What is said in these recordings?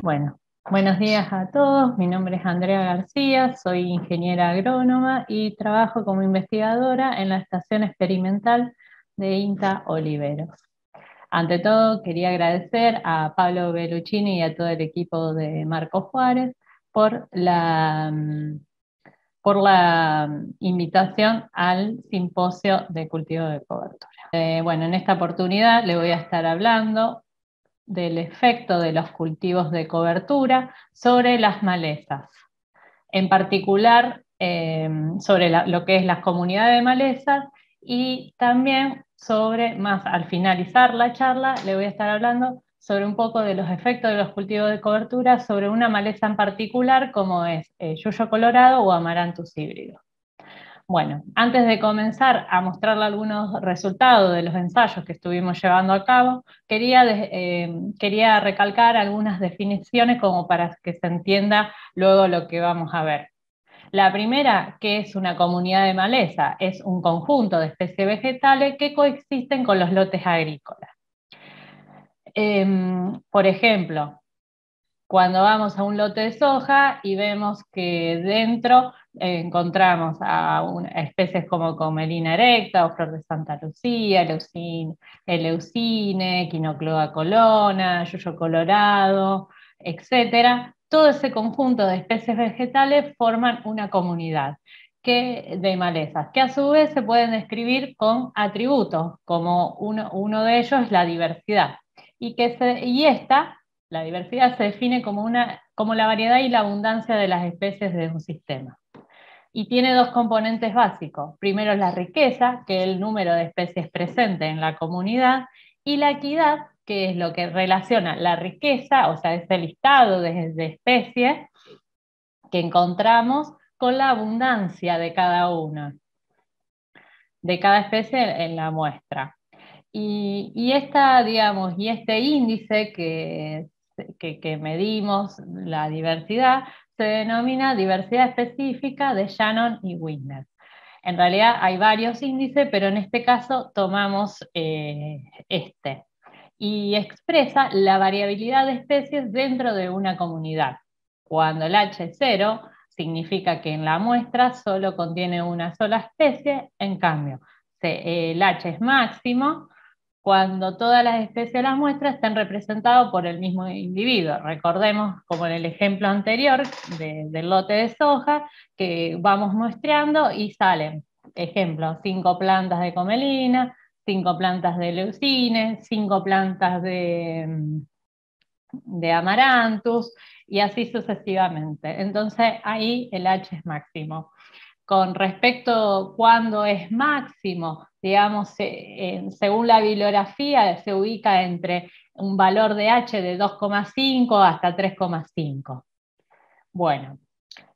Bueno, buenos días a todos. Mi nombre es Andrea García, soy ingeniera agrónoma y trabajo como investigadora en la estación experimental de INTA Oliveros. Ante todo, quería agradecer a Pablo Belluccini y a todo el equipo de Marco Juárez por la invitación al simposio de cultivo de cobertura. Bueno, en esta oportunidad le voy a estar hablando del efecto de los cultivos de cobertura sobre las malezas, en particular sobre lo que es las comunidades de malezas, y también sobre, más al finalizar la charla, le voy a estar hablando sobre un poco de los efectos de los cultivos de cobertura sobre una maleza en particular como es yuyo colorado o amaranthus híbrido. Bueno, antes de comenzar a mostrarle algunos resultados de los ensayos que estuvimos llevando a cabo, quería recalcar algunas definiciones como para que se entienda luego lo que vamos a ver. La primera, ¿qué es una comunidad de maleza? Es un conjunto de especies vegetales que coexisten con los lotes agrícolas. Por ejemplo, cuando vamos a un lote de soja y vemos que dentro encontramos a especies como Comelina erecta o flor de Santa Lucía, Eleucine, Quinocloa colona, yuyo colorado, etc. Todo ese conjunto de especies vegetales forman una comunidad de malezas, que a su vez se pueden describir con atributos, como uno de ellos es la diversidad, y la diversidad se define como la variedad y la abundancia de las especies de un sistema. Y tiene dos componentes básicos. Primero es la riqueza, que es el número de especies presentes en la comunidad, y la equidad, que es lo que relaciona la riqueza, o sea, ese listado de especies que encontramos con la abundancia de cada una, de cada especie en la muestra. Y este índice que medimos la diversidad se denomina diversidad específica de Shannon y Wigner. En realidad hay varios índices, pero en este caso tomamos este. Y expresa la variabilidad de especies dentro de una comunidad. Cuando el H es 0, significa que en la muestra solo contiene una sola especie. En cambio, el H es máximo cuando todas las especies de la muestra están representadas por el mismo individuo. Recordemos, como en el ejemplo anterior del lote de soja, que vamos muestreando y salen, ejemplo, 5 plantas de Comelina, 5 plantas de Leucine, 5 plantas de Amaranthus, y así sucesivamente. Entonces ahí el H es máximo. Con respecto a cuándo es máximo, digamos, según la bibliografía se ubica entre un valor de H de 2,5 hasta 3,5. Bueno,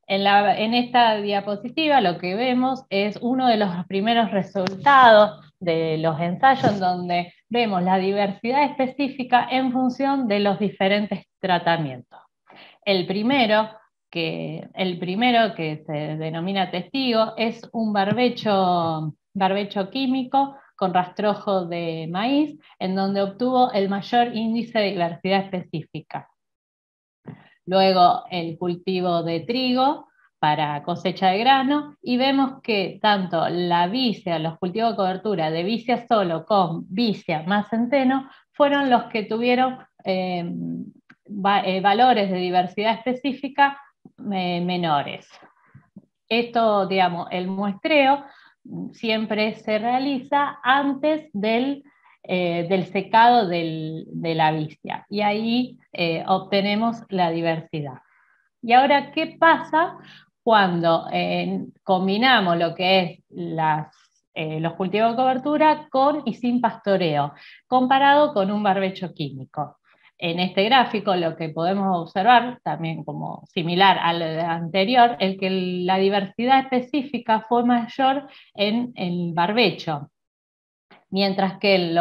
en esta diapositiva lo que vemos es uno de los primeros resultados de los ensayos en donde vemos la diversidad específica en función de los diferentes tratamientos. El primero que se denomina testigo es un barbecho químico con rastrojo de maíz, en donde obtuvo el mayor índice de diversidad específica. Luego el cultivo de trigo para cosecha de grano, y vemos que tanto la vicia, los cultivos de cobertura de vicia solo con vicia más centeno, fueron los que tuvieron valores de diversidad específica menores. Esto, digamos, el muestreo siempre se realiza antes del secado de la vicia, y ahí obtenemos la diversidad. Y ahora, ¿qué pasa cuando combinamos lo que es los cultivos de cobertura con y sin pastoreo, comparado con un barbecho químico? En este gráfico lo que podemos observar, también como similar al anterior, es que la diversidad específica fue mayor en el barbecho, mientras que en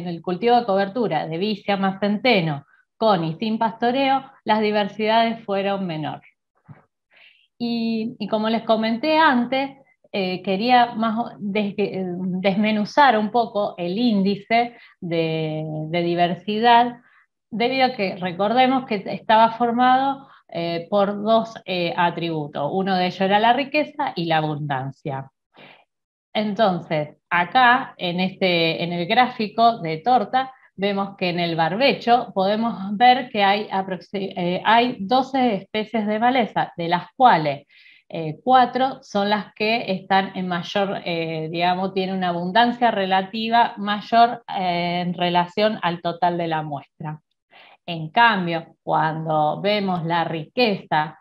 el cultivo de cobertura de vicia más centeno, con y sin pastoreo, las diversidades fueron menores. Y como les comenté antes, quería desmenuzar un poco el índice de diversidad debido a que recordemos que estaba formado por dos atributos. Uno de ellos era la riqueza y la abundancia. Entonces, acá en el gráfico de torta, vemos que en el barbecho podemos ver que hay 12 especies de maleza, de las cuales 4 son las que están en mayor, digamos, tienen una abundancia relativa mayor en relación al total de la muestra. En cambio, cuando vemos la riqueza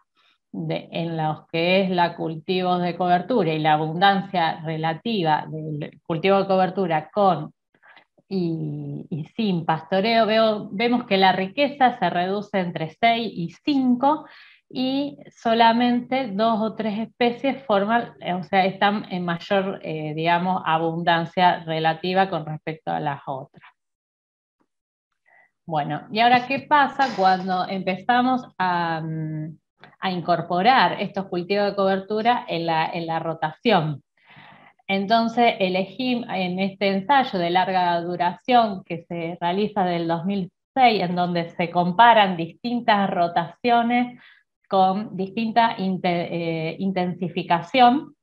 en los que es la cultivos de cobertura y la abundancia relativa del cultivo de cobertura con y sin pastoreo, vemos que la riqueza se reduce entre 6 y 5 y solamente 2 o 3 especies forman, o sea, están en mayor, digamos, abundancia relativa con respecto a las otras. Bueno, ¿y ahora qué pasa cuando empezamos a incorporar estos cultivos de cobertura en la rotación? Entonces elegí en este ensayo de larga duración que se realiza del 2006, en donde se comparan distintas rotaciones con distinta intensificación,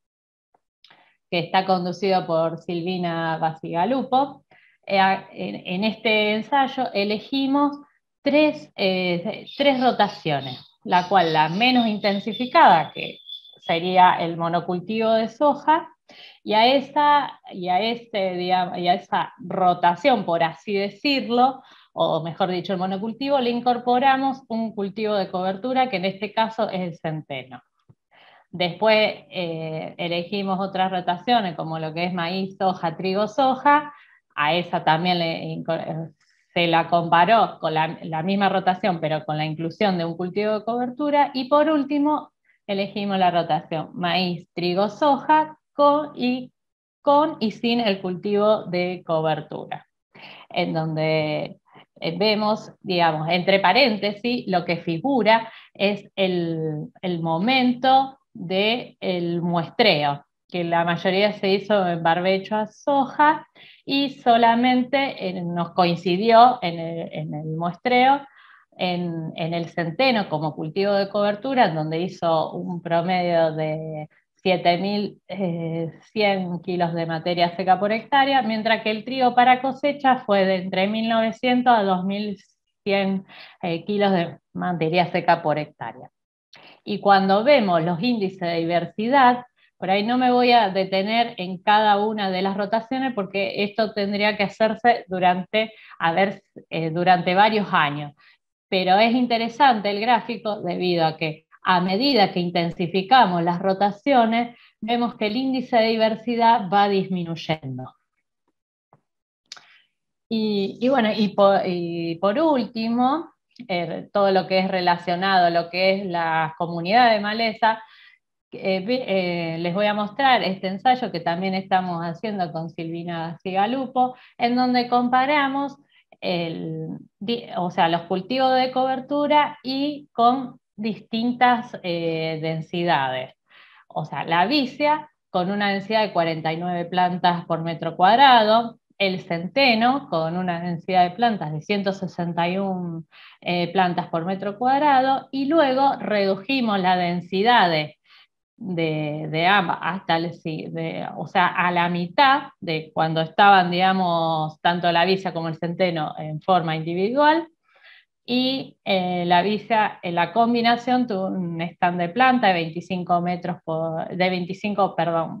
que está conducido por Silvina Bacigalupo. En este ensayo elegimos tres rotaciones, la cual la menos intensificada, que sería el monocultivo de soja, y a esa rotación, por así decirlo, o mejor dicho, el monocultivo, le incorporamos un cultivo de cobertura, que en este caso es el centeno. Después elegimos otras rotaciones, como lo que es maíz, soja, trigo, soja. A esa también se la comparó con la misma rotación, pero con la inclusión de un cultivo de cobertura. Y por último, elegimos la rotación maíz, trigo, soja, con y sin el cultivo de cobertura, en donde vemos, digamos, entre paréntesis, lo que figura es el momento del muestreo, que la mayoría se hizo en barbecho a soja y solamente nos coincidió en el muestreo en el centeno como cultivo de cobertura, en donde hizo un promedio de 7.100 kilos de materia seca por hectárea, mientras que el trigo para cosecha fue de entre 1.900 a 2.100 kilos de materia seca por hectárea. Y cuando vemos los índices de diversidad, por ahí no me voy a detener en cada una de las rotaciones porque esto tendría que hacerse durante varios años. Pero es interesante el gráfico debido a que a medida que intensificamos las rotaciones, vemos que el índice de diversidad va disminuyendo. Bueno, y por último, todo lo que es relacionado a lo que es la comunidad de maleza, les voy a mostrar este ensayo que también estamos haciendo con Silvina Cigalupo, en donde comparamos los cultivos de cobertura y con distintas densidades. O sea, la vicia con una densidad de 49 plantas por metro cuadrado, el centeno con una densidad de plantas de 161 plantas por metro cuadrado, y luego redujimos la densidad de ambas hasta o sea, a la mitad de cuando estaban, digamos, tanto la vicia como el centeno en forma individual, y la vicia en la combinación tuvo un stand de planta de 25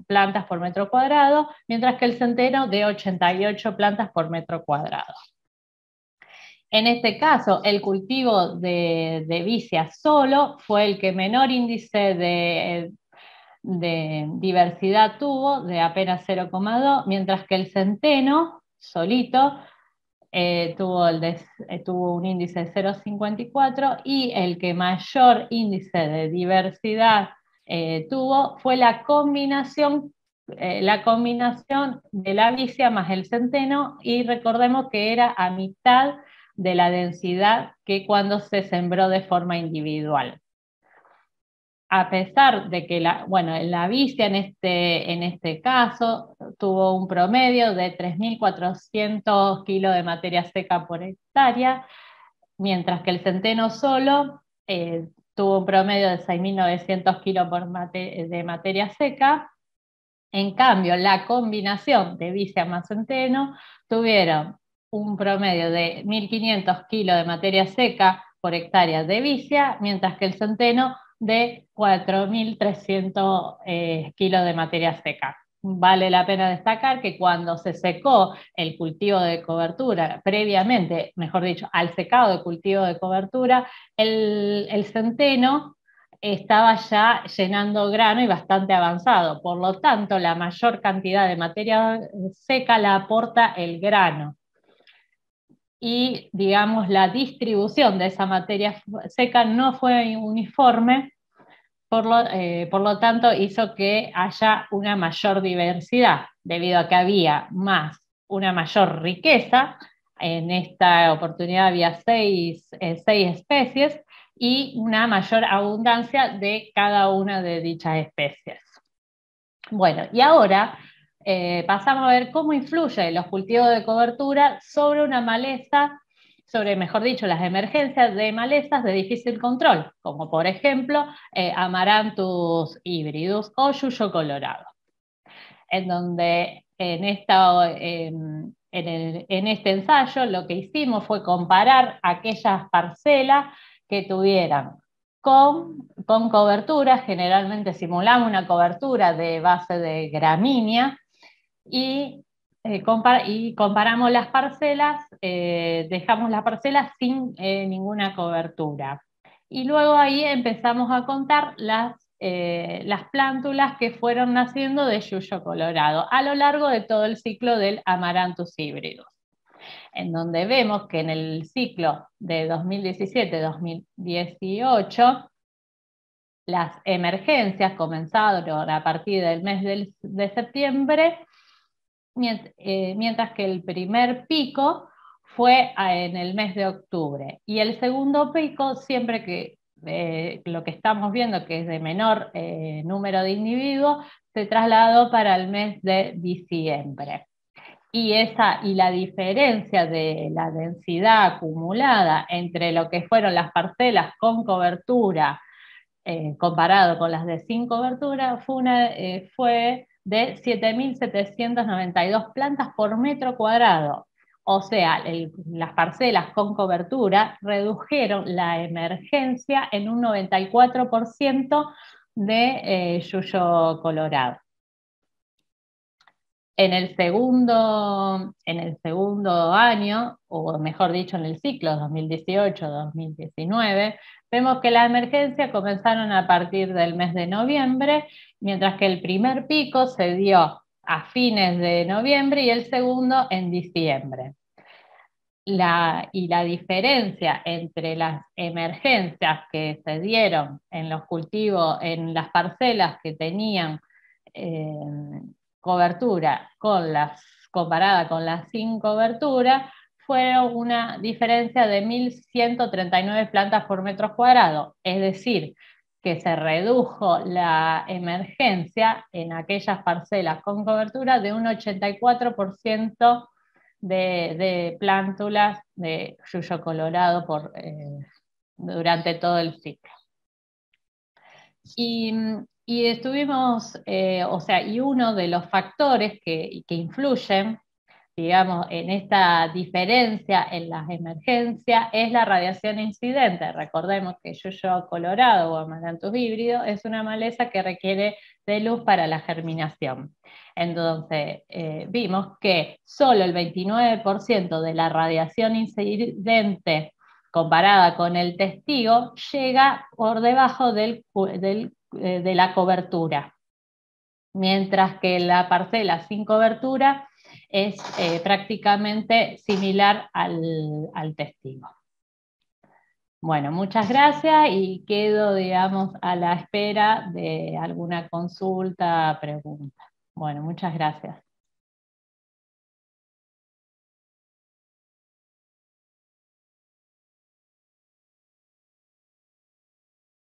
plantas por metro cuadrado, mientras que el centeno de 88 plantas por metro cuadrado. En este caso, el cultivo de vicia solo fue el que menor índice de diversidad tuvo, de apenas 0,2, mientras que el centeno solito tuvo un índice de 0,54, y el que mayor índice de diversidad tuvo fue la combinación de la vicia más el centeno, y recordemos que era a mitad de la densidad que cuando se sembró de forma individual. A pesar de que la vicia en este caso tuvo un promedio de 3.400 kilos de materia seca por hectárea, mientras que el centeno solo tuvo un promedio de 6.900 kilos de materia seca. En cambio, la combinación de vicia más centeno tuvieron un promedio de 1.500 kilos de materia seca por hectárea de vicia, mientras que el centeno de 4.300 kilos de materia seca. Vale la pena destacar que cuando se secó el cultivo de cobertura, previamente, mejor dicho, al secado de cultivo de cobertura, el centeno estaba ya llenando grano y bastante avanzado. Por lo tanto, la mayor cantidad de materia seca la aporta el grano. Y, digamos, la distribución de esa materia seca no fue uniforme, por lo tanto hizo que haya una mayor diversidad, debido a que había una mayor riqueza. En esta oportunidad había seis especies y una mayor abundancia de cada una de dichas especies. Bueno, y ahora pasamos a ver cómo influyen los cultivos de cobertura sobre una maleza, sobre, mejor dicho, las emergencias de malezas de difícil control, como por ejemplo Amaranthus hybridus o Yuyo colorado, en donde en este ensayo lo que hicimos fue comparar aquellas parcelas que tuvieran con cobertura. Generalmente simulamos una cobertura de base de gramínea y comparamos las parcelas, dejamos las parcelas sin ninguna cobertura. Y luego ahí empezamos a contar las plántulas que fueron naciendo de Yuyo colorado a lo largo de todo el ciclo del Amaranthus híbridos, en donde vemos que en el ciclo de 2017-2018 las emergencias comenzaron a partir del mes de septiembre, mientras que el primer pico fue en el mes de octubre, y el segundo pico, siempre que lo que estamos viendo que es de menor número de individuos, se trasladó para el mes de diciembre. Y la diferencia de la densidad acumulada entre lo que fueron las parcelas con cobertura comparado con las de sin cobertura fue de 7.792 plantas por metro cuadrado. O sea, las parcelas con cobertura redujeron la emergencia en un 94% de Yuyo colorado. En el segundo año, o mejor dicho, en el ciclo 2018-2019, vemos que las emergencias comenzaron a partir del mes de noviembre, mientras que el primer pico se dio a fines de noviembre y el segundo en diciembre. Y la diferencia entre las emergencias que se dieron en los cultivos, en las parcelas que tenían cobertura comparada con las sin cobertura, fue una diferencia de 1.139 plantas por metro cuadrado, es decir, que se redujo la emergencia en aquellas parcelas con cobertura de un 84% de plántulas de Yuyo colorado durante todo el ciclo. Y estuvimos, y uno de los factores que influyen, digamos, en esta diferencia en las emergencias es la radiación incidente. Recordemos que Yuyo colorado o Amaranthus híbrido es una maleza que requiere de luz para la germinación. Entonces, vimos que solo el 29% de la radiación incidente comparada con el testigo llega por debajo de la cobertura, mientras que la parcela sin cobertura es prácticamente similar al testigo. Bueno, muchas gracias y quedo, digamos, a la espera de alguna consulta, pregunta. Bueno, muchas gracias.